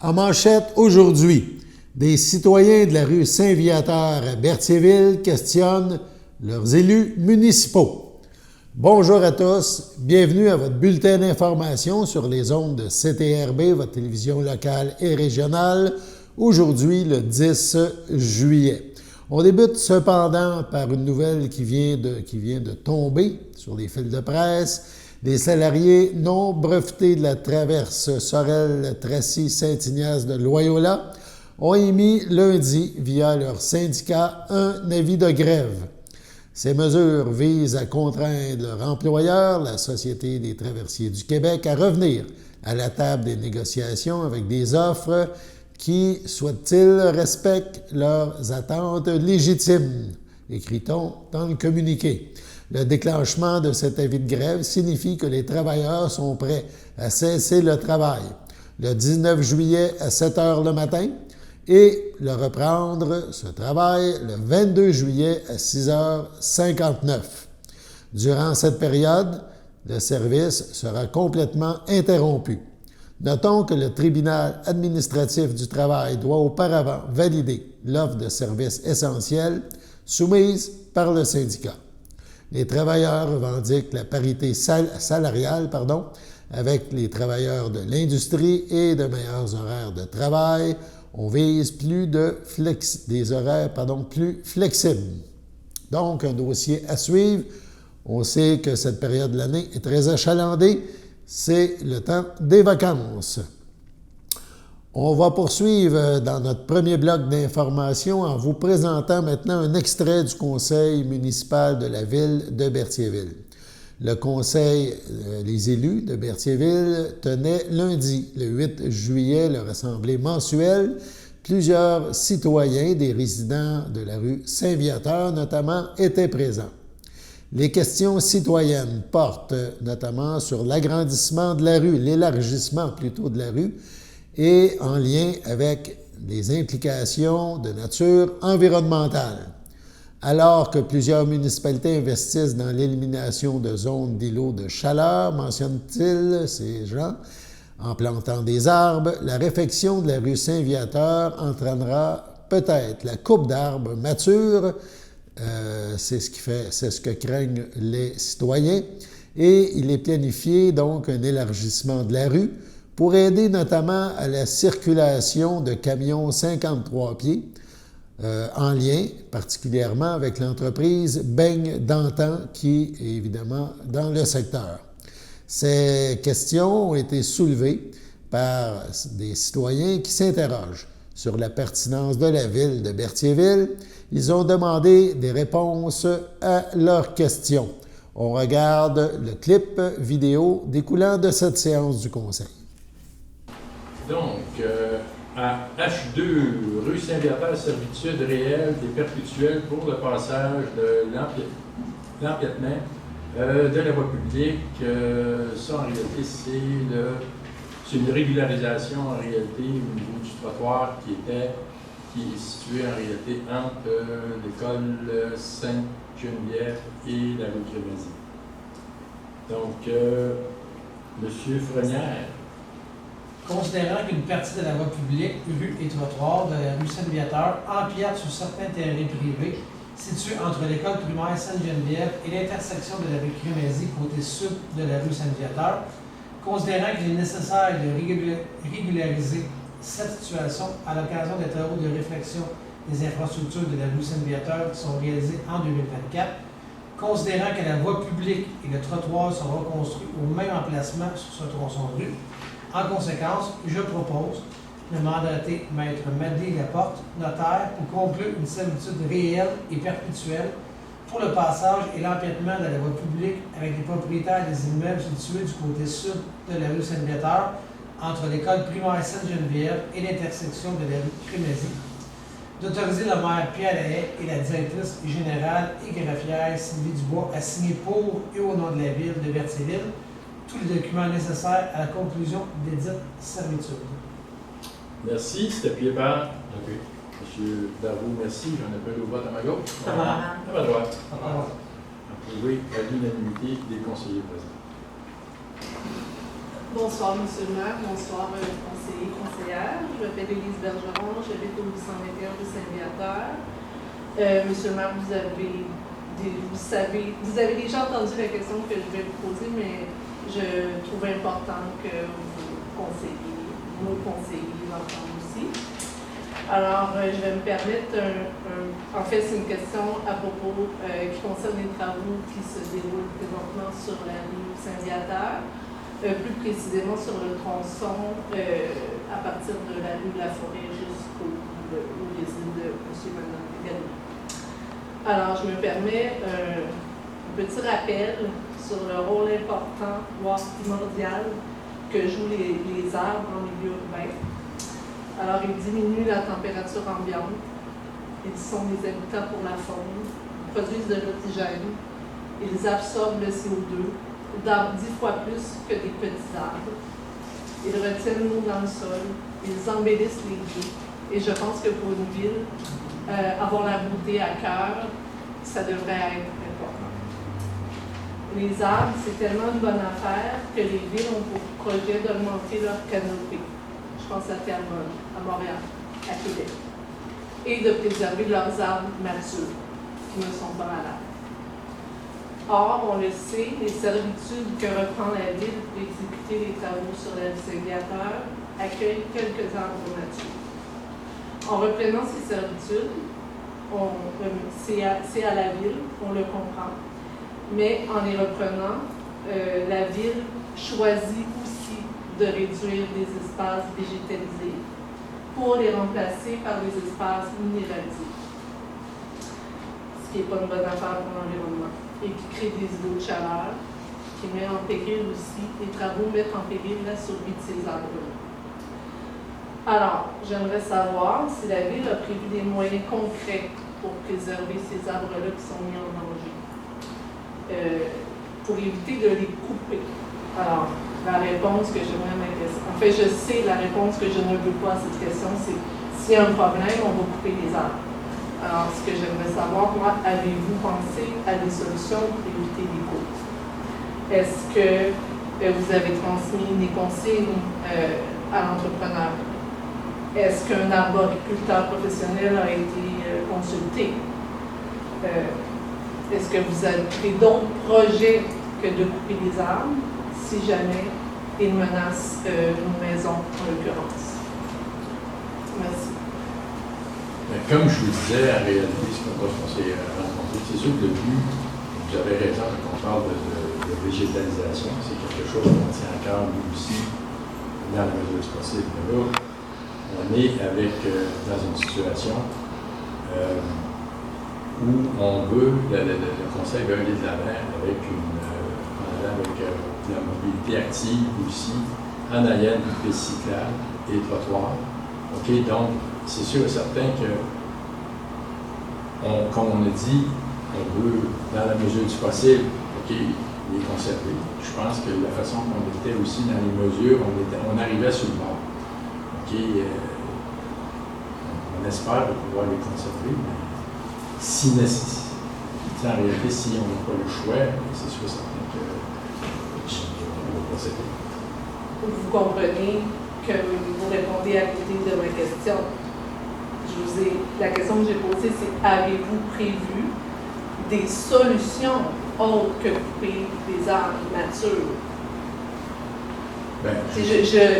En manchette aujourd'hui, des citoyens de la rue Saint-Viateur à Berthierville questionnent leurs élus municipaux. Bonjour à tous, bienvenue à votre bulletin d'information sur les ondes de CTRB, votre télévision locale et régionale, aujourd'hui le 10 juillet. On débute cependant par une nouvelle qui vient de tomber sur les fils de presse. Des salariés non brevetés de la traverse Sorel-Tracy-Saint-Ignace de Loyola ont émis lundi, via leur syndicat, un avis de grève. Ces mesures visent à contraindre leur employeur, la Société des traversiers du Québec, à revenir à la table des négociations avec des offres qui, souhaitent-ils, respectent leurs attentes légitimes, écrit-on dans le communiqué. Le déclenchement de cet avis de grève signifie que les travailleurs sont prêts à cesser le travail le 19 juillet à 7 heures le matin et le reprendre, ce travail, le 22 juillet à 6h59. Durant cette période, le service sera complètement interrompu. Notons que le tribunal administratif du travail doit auparavant valider l'offre de services essentiels soumise par le syndicat. Les travailleurs revendiquent la parité salariale avec les travailleurs de l'industrie et de meilleurs horaires de travail. On vise des horaires plus flexibles. Donc, un dossier à suivre. On sait que cette période de l'année est très achalandée. C'est le temps des vacances. On va poursuivre dans notre premier bloc d'information en vous présentant maintenant un extrait du conseil municipal de la ville de Berthierville. Le conseil, les élus de Berthierville tenaient lundi, le 8 juillet, leur assemblée mensuelle. Plusieurs citoyens, des résidents de la rue Saint-Viateur notamment, étaient présents. Les questions citoyennes portent notamment sur l'agrandissement de la rue, l'élargissement plutôt de la rue, et en lien avec des implications de nature environnementale. Alors que plusieurs municipalités investissent dans l'élimination de zones d'îlots de chaleur, mentionnent-ils ces gens, en plantant des arbres, la réfection de la rue Saint-Viateur entraînera peut-être la coupe d'arbres matures, c'est ce que craignent les citoyens, et il est planifié donc un élargissement de la rue pour aider notamment à la circulation de camions 53 pieds, en lien particulièrement avec l'entreprise Beigne d'Antan qui est évidemment dans le secteur. Ces questions ont été soulevées par des citoyens qui s'interrogent sur la pertinence de la ville de Berthierville. Ils ont demandé des réponses à leurs questions. On regarde le clip vidéo découlant de cette séance du conseil. Donc, à H2, rue Saint-Viateur, servitude réelle et perpétuelle pour le passage de l'empiètement de la voie publique. Ça, en réalité, c'est une régularisation, en réalité, au niveau du trottoir qui est situé, en réalité, entre l'école Sainte-Geneviève et la rue Crémazie. Donc, M. Frenière. Considérant qu'une partie de la voie publique, rue et trottoir de la rue Saint-Viateur empiète sur certains terrains privés situés entre l'école primaire Sainte-Geneviève et l'intersection de la rue Crémazie côté sud de la rue Saint-Viateur, considérant qu'il est nécessaire de régulariser cette situation à l'occasion des travaux de réflexion des infrastructures de la rue Saint-Viateur qui sont réalisés en 2024, considérant que la voie publique et le trottoir sont reconstruits au même emplacement sur ce tronçon de rue. En conséquence, je propose de mandater Maître Maddy Laporte, notaire, pour conclure une servitude réelle et perpétuelle pour le passage et l'empiètement de la voie publique avec les propriétaires des immeubles situés du côté sud de la rue Saint-Viateur, entre l'école primaire Sainte-Geneviève et l'intersection de la rue Crémazie. D'autoriser le maire Pierre Lahaye et la directrice générale et greffière Sylvie Dubois à signer pour et au nom de la ville de Berthierville tous les documents nécessaires à la conclusion des dites servitudes. Merci. C'est appuyé par M. Darvaux, merci. J'en appelle au vote à ma gauche. À ma droite. Approuvé à l'unanimité des conseillers présents. Bonsoir, Monsieur le maire. Bonsoir, conseiller, conseillère. Je m'appelle Élise Bergeron. J'habite au 821 rue Saint-Viateur. Monsieur le maire, vous avez déjà entendu la question que je vais vous poser, mais je trouve important que nos conseillers l'entendent aussi. Alors, je vais me permettre, en fait, c'est une question à propos qui concerne les travaux qui se déroulent présentement sur la rue Saint-Viateur, plus précisément sur le tronçon à partir de la rue de la Forêt jusqu'au réside de M. et Mme Gagnon. Alors, je me permets un petit rappel sur le rôle important, voire primordial, que jouent les arbres en milieu urbain. Alors, ils diminuent la température ambiante, ils sont des habitats pour la faune, ils produisent de l'oxygène, ils absorbent le CO2, 10 fois plus que des petits arbres. Ils retiennent l'eau dans le sol, ils embellissent les lieux. Et je pense que pour une ville, avoir la beauté à cœur, ça devrait être important. Les arbres, c'est tellement une bonne affaire que les villes ont pour projet d'augmenter leur canopée. Je pense à Terrebonne, à Montréal, à Québec. Et de préserver leurs arbres matures, qui ne sont pas malades. Or, on le sait, les servitudes que reprend la ville pour exécuter les travaux sur la rue Saint-Viateur accueillent quelques arbres matures. En reprenant ces servitudes, c'est à la ville, on le comprend, mais en les reprenant, la ville choisit aussi de réduire des espaces végétalisés pour les remplacer par des espaces minéralisés. Ce qui n'est pas une bonne affaire pour l'environnement et qui crée des îlots de chaleur, qui met en péril aussi, les travaux mettent en péril la survie de ces arbres-là. Alors, j'aimerais savoir si la Ville a prévu des moyens concrets pour préserver ces arbres-là qui sont mis en danger, pour éviter de les couper. Alors, la réponse que j'aimerais à ma question, en fait, je sais la réponse que je ne veux pas à cette question, c'est s'il y a un problème, on va couper les arbres. Alors, ce que j'aimerais savoir, moi, avez-vous pensé à des solutions pour éviter les coupes? Est-ce que vous avez transmis des consignes à l'entrepreneur? Est-ce qu'un arboriculteur professionnel a été consulté? Est-ce que vous avez d'autres projets que de couper les arbres, si jamais ils menacent nos maisons, en l'occurrence? Merci. Comme je vous disais, en réalité, ce qu'on s'est rencontré, c'est sûr que le but, vous avez raison quand on parle de végétalisation, c'est quelque chose qu'on tient à cœur, nous aussi, dans la mesure du possible. Mais là, on est dans une situation où on veut, le Conseil veut aller de l'avant avec la mobilité active aussi, en allant du piste cyclable et trottoirs. OK, donc, c'est sûr et certain que, comme on a dit, on veut, dans la mesure du possible, OK, les conserver. Je pense que la façon qu'on était aussi dans les mesures, on arrivait sur le bord. OK, on espère pouvoir les conserver, mais si nécessaire. En réalité, si on n'a pas le choix, c'est sûr et certain que on va procéder. Vous comprenez que vous répondez à côté de ma question. La question que j'ai posée, c'est avez-vous prévu des solutions autres que couper des arbres matures?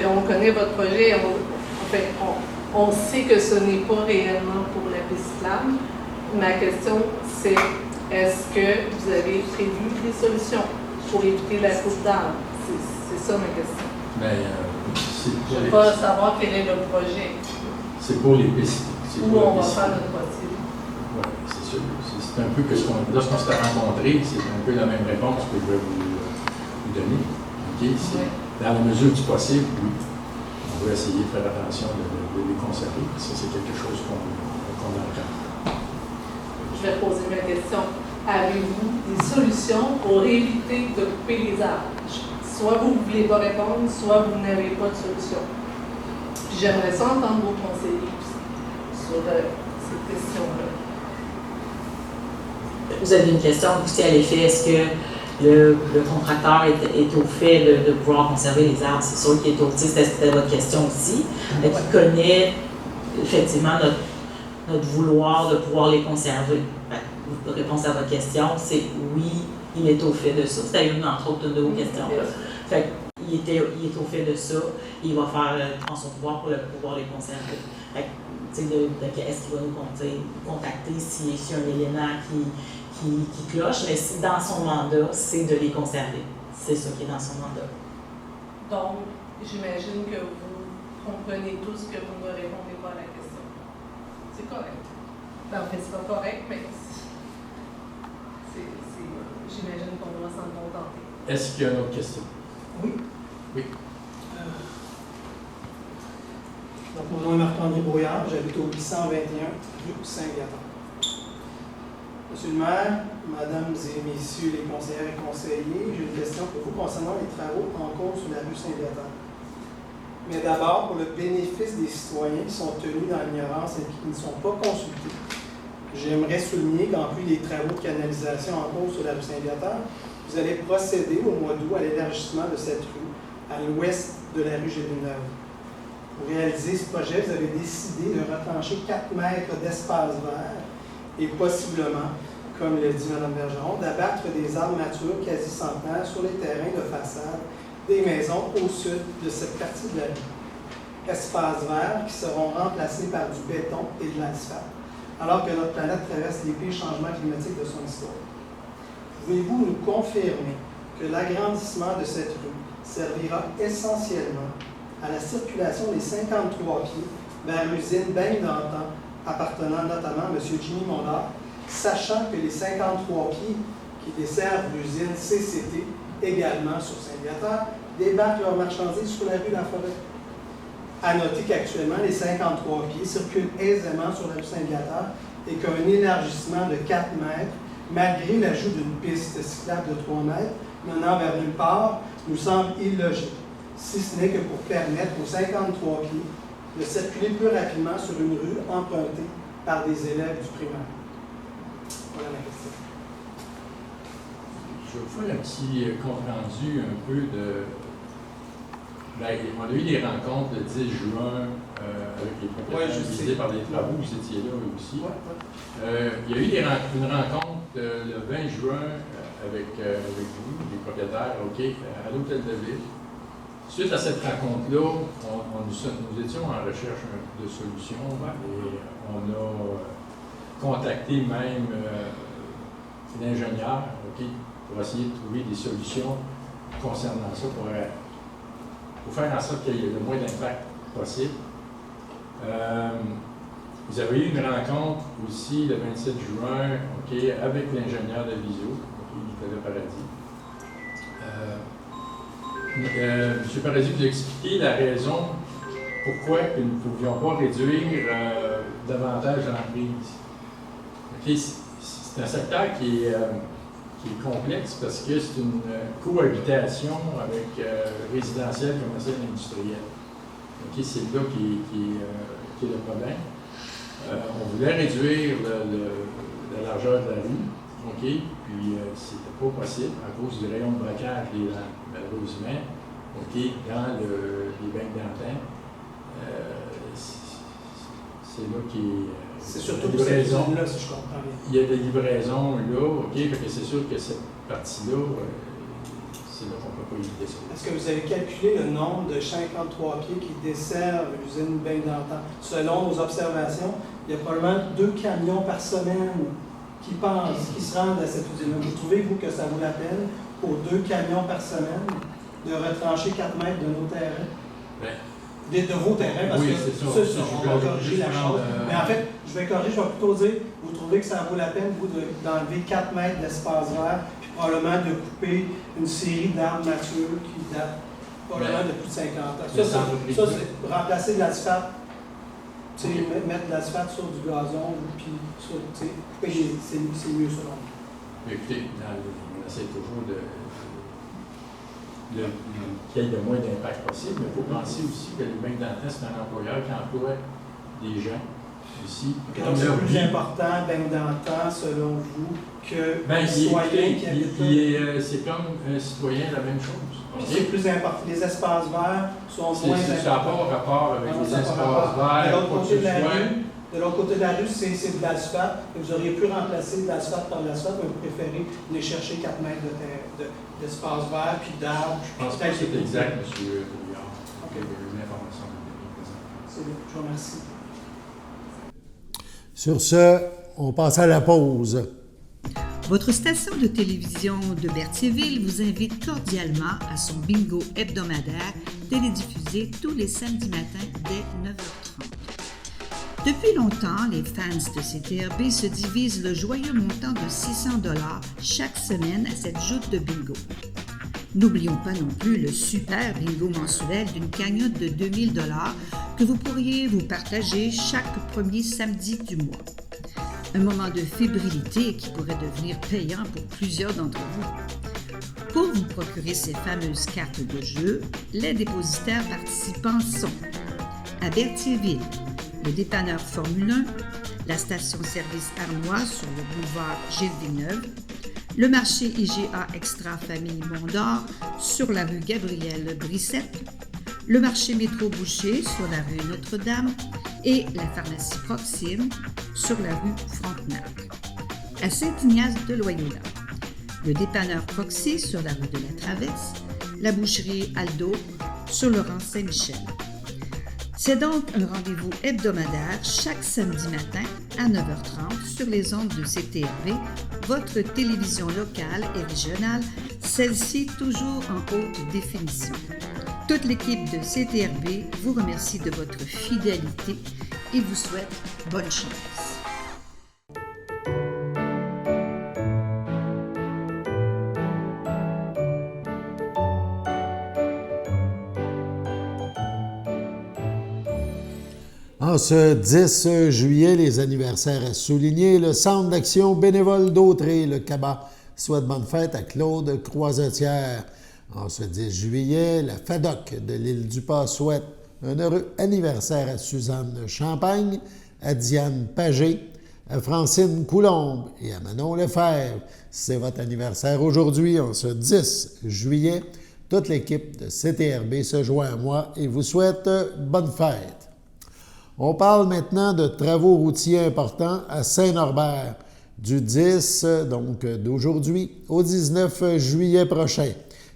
On connaît votre projet, on sait que ce n'est pas réellement pour la piste cyclable. Ma question, c'est est-ce que vous avez prévu des solutions pour éviter la coupe d'arbres? C'est ça ma question. Je ne veux pas savoir quel est le projet. C'est pour les pistes. Où on va faire notre possible. Oui, c'est sûr. C'est un peu que lorsqu'on s'est rencontrés, c'est un peu la même réponse que je vais vous donner. Okay? Oui. Dans la mesure du possible, oui. On va essayer de faire attention de les conserver. Ça, c'est quelque chose qu'on a à cœur. Je vais poser ma question. Avez-vous des solutions pour éviter de couper les arbres? Soit vous ne voulez pas répondre, soit vous n'avez pas de solution. Puis j'aimerais ça entendre vos conseillers aussi sur cette question-là. Vous avez une question aussi à l'effet, est-ce que le contracteur est au fait de pouvoir conserver les arbres. C'est sûr qu'il est au fait, c'était votre question aussi, qui connaît effectivement notre vouloir de pouvoir les conserver. La réponse à votre question, c'est oui, il est au fait de ça. C'était entre autres une de vos questions. Fait il est au fait de ça, et il va faire en son pouvoir pour pouvoir les conserver. Fait est-ce qu'il va nous contacter s'il y a un élément qui cloche, mais si dans son mandat, c'est de les conserver. C'est ça qui est dans son mandat. Donc, j'imagine que vous comprenez tous que vous ne répondez pas à la question. C'est correct. En fait, c'est pas correct, mais j'imagine qu'on doit s'en contenter. Est-ce qu'il y a une autre question? Oui. Oui. Donc, mon nom est Marc-André Brouillard, j'habite au 821 rue Saint-Viateur. Monsieur le maire, mesdames et messieurs les conseillères et conseillers, j'ai une question pour vous concernant les travaux en cours sur la rue Saint-Viateur. Mais d'abord, pour le bénéfice des citoyens qui sont tenus dans l'ignorance et qui ne sont pas consultés, j'aimerais souligner qu'en plus des travaux de canalisation en cours sur la rue Saint-Viateur, vous allez procéder au mois d'août à l'élargissement de cette rue à l'ouest de la rue Gélineuf. Pour réaliser ce projet, vous avez décidé de retrancher 4 mètres d'espace vert et possiblement, comme le dit Mme Bergeron, d'abattre des arbres matures quasi centenaires sur les terrains de façade des maisons au sud de cette partie de la rue. Espaces verts qui seront remplacés par du béton et de l'asphalte, alors que notre planète traverse les pires changements climatiques de son histoire. Pouvez-vous nous confirmer que l'agrandissement de cette rue servira essentiellement à la circulation des 53 pieds vers l'usine Bain d'Antan, appartenant notamment à M. Jimmy Monard, sachant que les 53 pieds qui desservent l'usine CCT, également sur Saint-Viateur, débarquent leurs marchandises sur la rue La Forêt. À noter qu'actuellement, les 53 pieds circulent aisément sur la rue Saint-Viateur et qu'un élargissement de 4 mètres, malgré l'ajout d'une piste cyclable de 3 mètres, menant vers nulle part, nous semble illogique, si ce n'est que pour permettre aux 53 pieds de circuler plus rapidement sur une rue empruntée par des élèves du primaire. Voilà ma question. Je vais vous faire un petit compte rendu un peu de... on a eu des rencontres le 10 juin avec les propriétaires visés par les travaux, vous étiez là aussi. Il y a eu une rencontre le 20 juin avec vous, les propriétaires, à l'Hôtel de Ville. Suite à cette rencontre-là, nous étions en recherche de solutions et on a contacté même l'ingénieur pour essayer de trouver des solutions concernant ça pour faire en sorte qu'il y ait le moins d'impact possible. Vous avez eu une rencontre aussi le 27 juin avec l'ingénieur de Visio, Nicolas Paradis. M. Paradis vous a expliqué la raison pourquoi nous ne pouvions pas réduire davantage l'emprise. C'est un secteur qui est complexe parce que c'est une cohabitation avec résidentiel, commercial et industriel. C'est là qui est le problème. On voulait réduire la largeur de la rue, puis c'était pas possible à cause du rayon de blocage malheureusement, dans les bains d'antan. C'est là c'est surtout pour cette usine-là, si je comprends bien. Il y a des livraisons là, fait que c'est sûr que cette partie-là, c'est là qu'on ne peut pas éviter ça. Est-ce que vous avez calculé le nombre de 53 pieds qui desservent l'usine Bain d'Antan? Selon nos observations, il y a probablement 2 camions par semaine qui se rendent à cette usine-là. Vous trouvez-vous que ça vaut la peine pour 2 camions par semaine de retrancher 4 mètres de nos terrains? De vos terrains, parce que ça, on va corriger la chose. Mais en fait, je vais plutôt dire, vous trouvez que ça vaut la peine, vous, d'enlever 4 mètres d'espace vert, puis probablement de couper une série d'arbres matures qui datent probablement de plus de 50 ans. Ça, c'est remplacer de l'asphalte, mettre de l'asphalte sur du gazon, puis couper, c'est mieux selon moi. Écoutez, on essaie toujours qu'il y ait le moins d'impact possible, mais il faut penser aussi que les bains d'antan, c'est un employeur qui emploie des gens. Ici, Donc, c'est plus important dans le temps, selon vous, que ben, les citoyens qui habitent là. c'est comme un citoyen la même chose. C'est plus important. Les espaces verts sont moins importants. Ça n'a pas rapport avec les espaces verts. De l'autre quoi que côté ce de la soit. rue, de l'autre côté de la rue, c'est de l'asphalte. Vous auriez pu remplacer de l'asphalte par l'asphalte, mais vous préférez aller chercher 4 mètres d'espace vert puis d'arbres. Je pense pas que c'est exact, M. Brouillard. OK. Une information. C'est bon, je vous remercie. Sur ce, on passe à la pause. Votre station de télévision de Berthierville vous invite cordialement à son bingo hebdomadaire télédiffusé tous les samedis matins dès 9h30. Depuis longtemps, les fans de CTRB se divisent le joyeux montant de 600 $ chaque semaine à cette joute de bingo. N'oublions pas non plus le super bingo mensuel d'une cagnotte de 2000 $ que vous pourriez vous partager chaque premier samedi du mois. Un moment de fébrilité qui pourrait devenir payant pour plusieurs d'entre vous. Pour vous procurer ces fameuses cartes de jeu, les dépositaires participants sont à Berthierville, le dépanneur Formule 1, la station-service Armois sur le boulevard Gilles-Villeneuve, le marché IGA Extra Famille Mont-d'Or sur la rue Gabriel-Brissette, le marché Métro Boucher sur la rue Notre-Dame et la pharmacie Proxime sur la rue Frontenac. À Saint-Ignace de Loyola, le dépanneur Proxy sur la rue de la Traverse, la boucherie Aldo sur le rang Saint-Michel. C'est donc un rendez-vous hebdomadaire chaque samedi matin à 9h30 sur les ondes de CTRB, votre télévision locale et régionale, celle-ci toujours en haute définition. Toute l'équipe de CTRB vous remercie de votre fidélité et vous souhaite bonne chance. En ce 10 juillet, les anniversaires à souligner, le Centre d'action bénévole d'Autrey, le CABA, souhaite bonne fête à Claude Croisetière. En ce 10 juillet, la FADOC de l'île du Pas souhaite un heureux anniversaire à Suzanne Champagne, à Diane Pagé, à Francine Coulombe et à Manon Lefebvre. C'est votre anniversaire aujourd'hui, en ce 10 juillet. Toute l'équipe de CTRB se joint à moi et vous souhaite bonne fête. On parle maintenant de travaux routiers importants à Saint-Norbert, du 10, donc d'aujourd'hui, au 19 juillet prochain.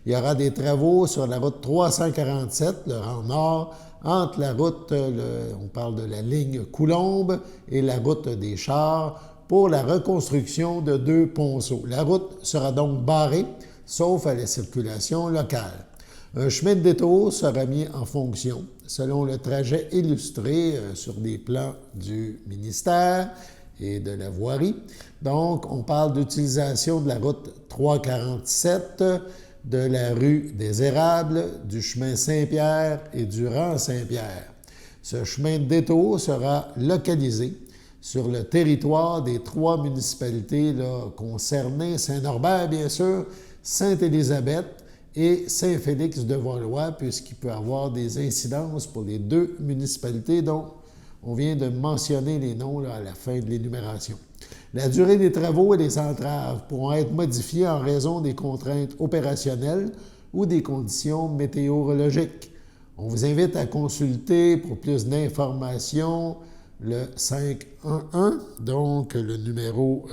Il y aura des travaux sur la route 347, le rang nord, entre la route, on parle de la ligne Coulombe, et la route des Chars, pour la reconstruction de 2 ponceaux. La route sera donc barrée, sauf à la circulation locale. Un chemin de détour sera mis en fonction selon le trajet illustré sur des plans du ministère et de la voirie. Donc, on parle d'utilisation de la route 347, de la rue des Érables, du chemin Saint-Pierre et du rang Saint-Pierre. Ce chemin de détour sera localisé sur le territoire des 3 municipalités concernées, Saint-Norbert, bien sûr, Sainte-Élisabeth et Saint-Félix-de-Valois, puisqu'il peut y avoir des incidences pour les 2 municipalités dont on vient de mentionner les noms à la fin de l'énumération. La durée des travaux et des entraves pourront être modifiées en raison des contraintes opérationnelles ou des conditions météorologiques. On vous invite à consulter pour plus d'informations le 511, donc le numéro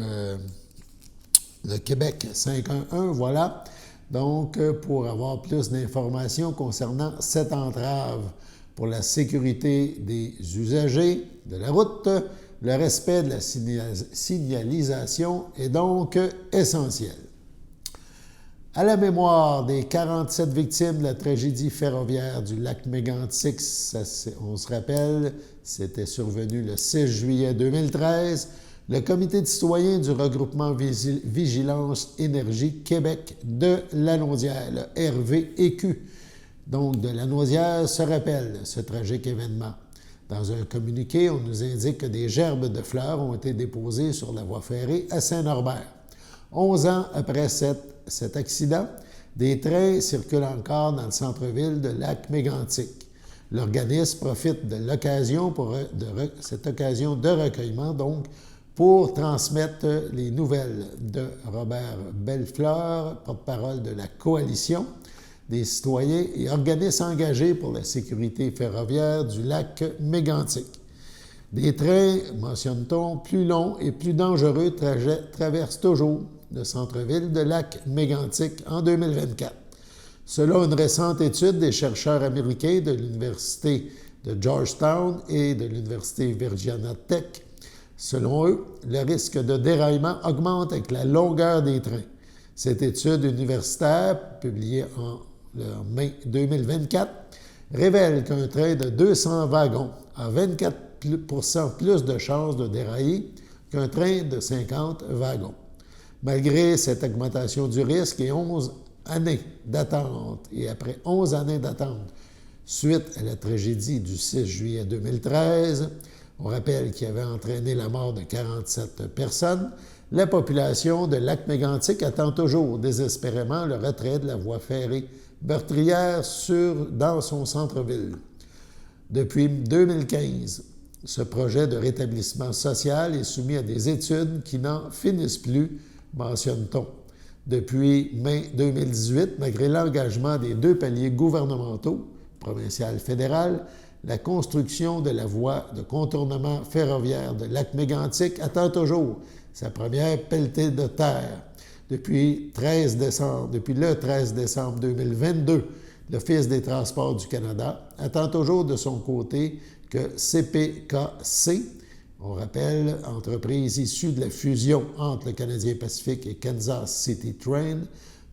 de Québec 511, voilà. Donc, pour avoir plus d'informations concernant cette entrave pour la sécurité des usagers de la route, le respect de la signalisation est donc essentiel. À la mémoire des 47 victimes de la tragédie ferroviaire du lac Mégantic, on se rappelle, c'était survenu le 6 juillet 2013, le comité de citoyens du regroupement Vigilance Énergie Québec de Lanaudière, le RVEQ, donc de Lanaudière, se rappelle ce tragique événement. Dans un communiqué, on nous indique que des gerbes de fleurs ont été déposées sur la voie ferrée à Saint-Norbert. 11 ans après cet accident, des trains circulent encore dans le centre-ville de Lac-Mégantic. L'organisme profite de l'occasion cette occasion de recueillement, donc, pour transmettre les nouvelles de Robert Bellefleur, porte-parole de la Coalition des citoyens et organismes engagés pour la sécurité ferroviaire du lac Mégantic. Des trains, mentionne-t-on, plus longs et plus dangereux traversent toujours le centre-ville de lac Mégantic en 2024. Selon une récente étude des chercheurs américains de l'Université de Georgetown et de l'Université Virginia Tech, selon eux, le risque de déraillement augmente avec la longueur des trains. Cette étude universitaire, publiée en mai 2024, révèle qu'un train de 200 wagons a 24 % plus de chances de dérailler qu'un train de 50 wagons. Malgré cette augmentation du risque et 11 années d'attente, et après 11 années d'attente suite à la tragédie du 6 juillet 2013, on rappelle qu'il avait entraîné la mort de 47 personnes, la population de Lac-Mégantic attend toujours désespérément le retrait de la voie ferrée meurtrière dans son centre-ville. Depuis 2015, ce projet de rétablissement social est soumis à des études qui n'en finissent plus, mentionne-t-on. Depuis mai 2018, malgré l'engagement des 2 paliers gouvernementaux, provincial et fédéral, la construction de la voie de contournement ferroviaire de Lac-Mégantic attend toujours sa première pelletée de terre. Depuis le 13 décembre 2022, l'Office des transports du Canada attend toujours de son côté que CPKC, on rappelle, entreprise issue de la fusion entre le Canadien Pacifique et Kansas City Train,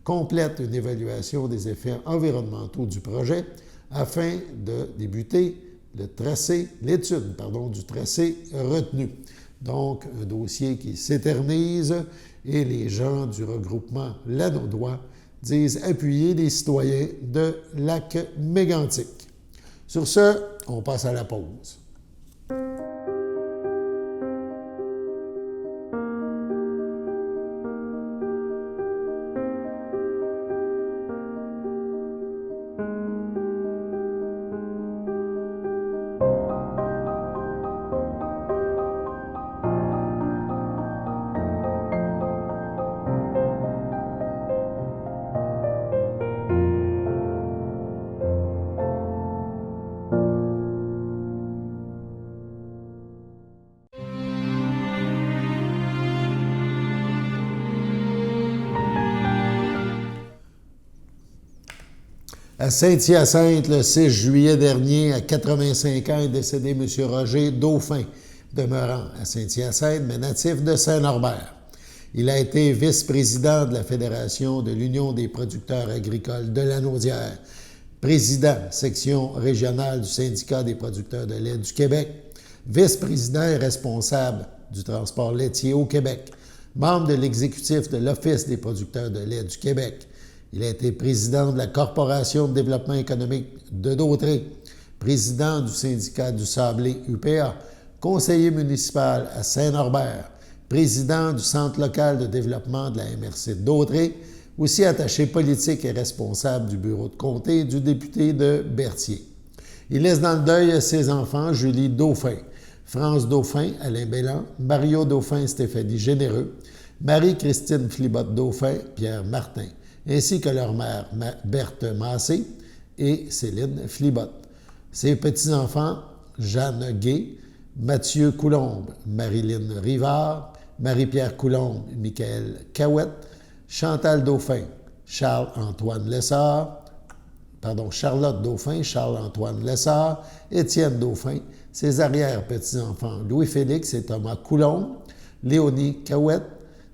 complète une évaluation des effets environnementaux du projet afin de débuter l'étude du tracé retenu. Donc, un dossier qui s'éternise et les gens du regroupement Lanaudois disent appuyer les citoyens de Lac-Mégantic. Sur ce, on passe à la pause. À Saint-Hyacinthe, le 6 juillet dernier, à 85 ans, est décédé M. Roger Dauphin, demeurant à Saint-Hyacinthe, mais natif de Saint-Norbert. Il a été vice-président de la Fédération de l'Union des producteurs agricoles de Lanaudière, président, section régionale du Syndicat des producteurs de lait du Québec, vice-président et responsable du transport laitier au Québec, membre de l'exécutif de l'Office des producteurs de lait du Québec. Il a été président de la Corporation de développement économique de Dautré, président du syndicat du Sablé UPA, conseiller municipal à Saint-Norbert, président du Centre local de développement de la MRC de Dautré, aussi attaché politique et responsable du bureau de comté du député de Berthier. Il laisse dans le deuil ses enfants Julie Dauphin, France Dauphin, Alain Bélan, Mario Dauphin, Stéphanie Généreux, Marie-Christine Flibot-Dauphin, Pierre Martin, ainsi que leur mère Berthe Massé et Céline Flibot. Ses petits-enfants, Jeanne Gay, Mathieu Coulombe, Marilyn Rivard, Marie-Pierre Coulombe, Michael Cahouette, Chantal Dauphin, Charlotte Dauphin, Charles-Antoine Lessard, Étienne Dauphin, ses arrière-petits-enfants Louis-Félix et Thomas Coulombe, Léonie Cahouette,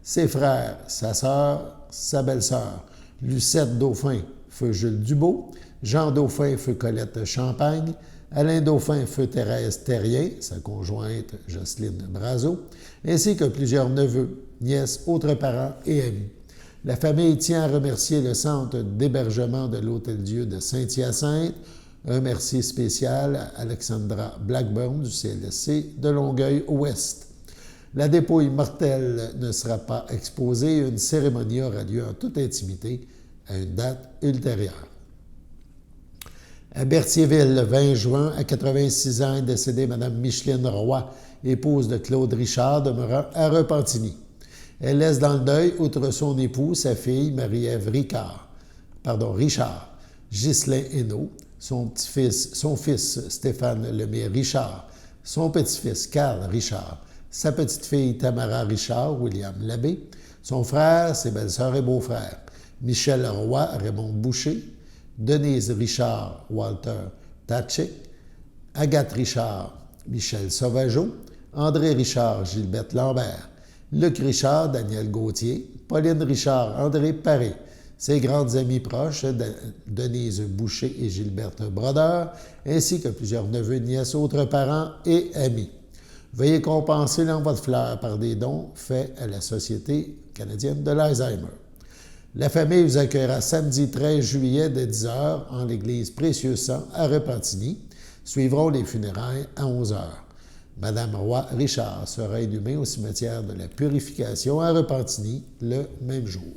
ses frères, sa sœur, sa belle-sœur, Lucette Dauphin, feu Jules Dubeau, Jean Dauphin, feu Colette Champagne, Alain Dauphin, feu Thérèse Terrien, sa conjointe Jocelyne Brazeau, ainsi que plusieurs neveux, nièces, autres parents et amis. La famille tient à remercier le Centre d'hébergement de l'Hôtel-Dieu de Saint-Hyacinthe. Un merci spécial à Alexandra Blackburn du CLSC de Longueuil-Ouest. La dépouille mortelle ne sera pas exposée et une cérémonie aura lieu en toute intimité à une date ultérieure. À Berthierville, le 20 juin, à 86 ans, est décédée Mme Micheline Roy, épouse de Claude Richard, demeurant à Repentigny. Elle laisse dans le deuil, outre son époux, sa fille Marie-Ève Richard, Ghislain Hainaut, son fils Stéphane Lemire Richard, son petit-fils Carl Richard, sa petite-fille Tamara Richard, William Labbé, son frère, ses belles-sœurs et beaux-frères, Michel Roy, Raymond Boucher, Denise Richard, Walter Tatchik, Agathe Richard, Michel Sauvageau, André Richard, Gilberte Lambert, Luc Richard, Daniel Gauthier, Pauline Richard, André Paré, ses grandes amies proches, Denise Boucher et Gilberte Brodeur, ainsi que plusieurs neveux, nièces, autres parents et amis. Veuillez compenser l'envoi de fleurs par des dons faits à la Société canadienne de l'Alzheimer. La famille vous accueillera samedi 13 juillet dès 10h en l'église Précieux Sang à Repentigny. Suivront les funérailles à 11h. Madame Roy Richard sera inhumée au cimetière de la Purification à Repentigny le même jour.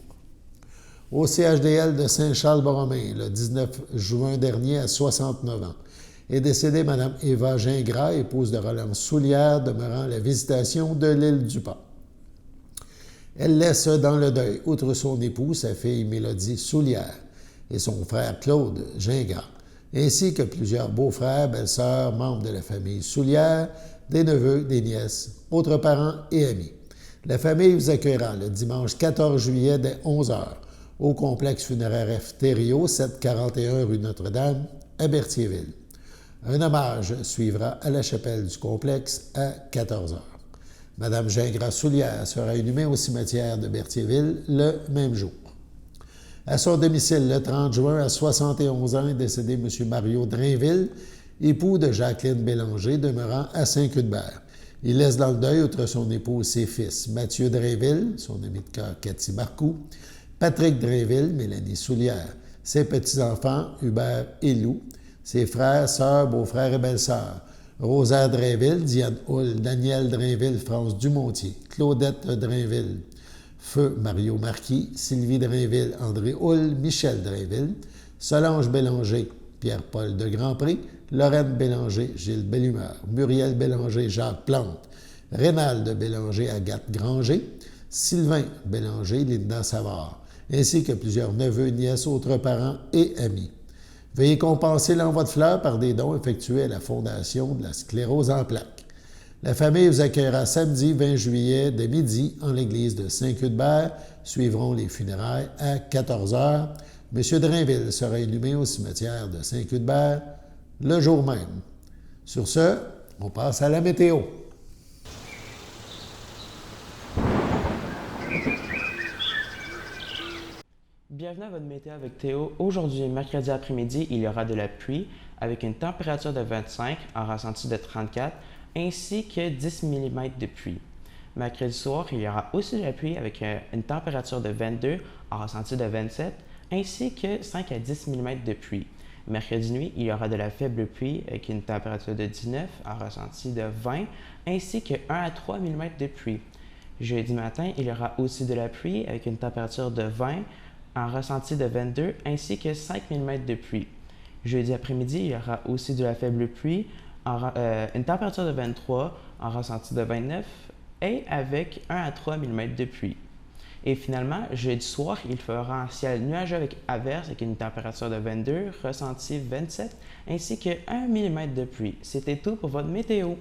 Au CHDL de Saint-Charles-Borromée, le 19 juin dernier, à 69 ans, est décédée Mme Eva Gingras, épouse de Roland Soulière, demeurant à la Visitation de l'île du Pas. Elle laisse dans le deuil, outre son époux, sa fille Mélodie Soulière et son frère Claude Gingras, ainsi que plusieurs beaux-frères, belles-sœurs, membres de la famille Soulière, des neveux, des nièces, autres parents et amis. La famille vous accueillera le dimanche 14 juillet dès 11h au complexe funéraire Thériault, 741 rue Notre-Dame, à Berthierville. Un hommage suivra à la chapelle du complexe à 14h. Madame Gingras-Soulière sera inhumée au cimetière de Berthierville le même jour. À son domicile, le 30 juin, à 71 ans, est décédé M. Mario Drainville, époux de Jacqueline Bélanger, demeurant à Saint-Cuthbert. Il laisse dans le deuil, outre son époux, ses fils Mathieu Drainville, son ami de cœur Cathy Marcoux, Patrick Drainville, Mélanie Soulière, ses petits-enfants Hubert et Lou, ses frères, sœurs, beaux-frères et belles-sœurs, Rosaire Drainville, Diane Hull, Daniel Drainville, France Dumontier, Claudette Drainville, Feu Mario Marquis, Sylvie Drainville, André Hull, Michel Drainville, Solange Bélanger, Pierre-Paul de Grandpré, Lorraine Bélanger, Gilles Bellumeur, Muriel Bélanger, Jacques Plante, Rénalde Bélanger, Agathe Granger, Sylvain Bélanger, Linda Savard, ainsi que plusieurs neveux, nièces, autres parents et amis. Veuillez compenser l'envoi de fleurs par des dons effectués à la Fondation de la sclérose en plaques. La famille vous accueillera samedi 20 juillet dès midi en l'église de Saint-Cuthbert. Suivront les funérailles à 14h. M. Drainville sera inhumé au cimetière de Saint-Cuthbert le jour même. Sur ce, on passe à la météo. Bienvenue à votre météo avec Théo. Aujourd'hui, mercredi après-midi, il y aura de la pluie avec une température de 25, un ressenti de 34, ainsi que 10 mm de pluie. Mercredi soir, il y aura aussi de la pluie avec une température de 22, un ressenti de 27, ainsi que 5 à 10 mm de pluie. Mercredi nuit, il y aura de la faible pluie avec une température de 19, un ressenti de 20, ainsi que 1 à 3 mm de pluie. Jeudi matin, il y aura aussi de la pluie avec une température de 20, un ressenti de 22 ainsi que 5 mm de pluie. Jeudi après-midi, il y aura aussi de la faible pluie, une température de 23, un ressenti de 29 et avec 1 à 3 mm de pluie. Et finalement, jeudi soir, il fera un ciel nuageux avec averse avec une température de 22, ressenti 27 ainsi que 1 mm de pluie. C'était tout pour votre météo.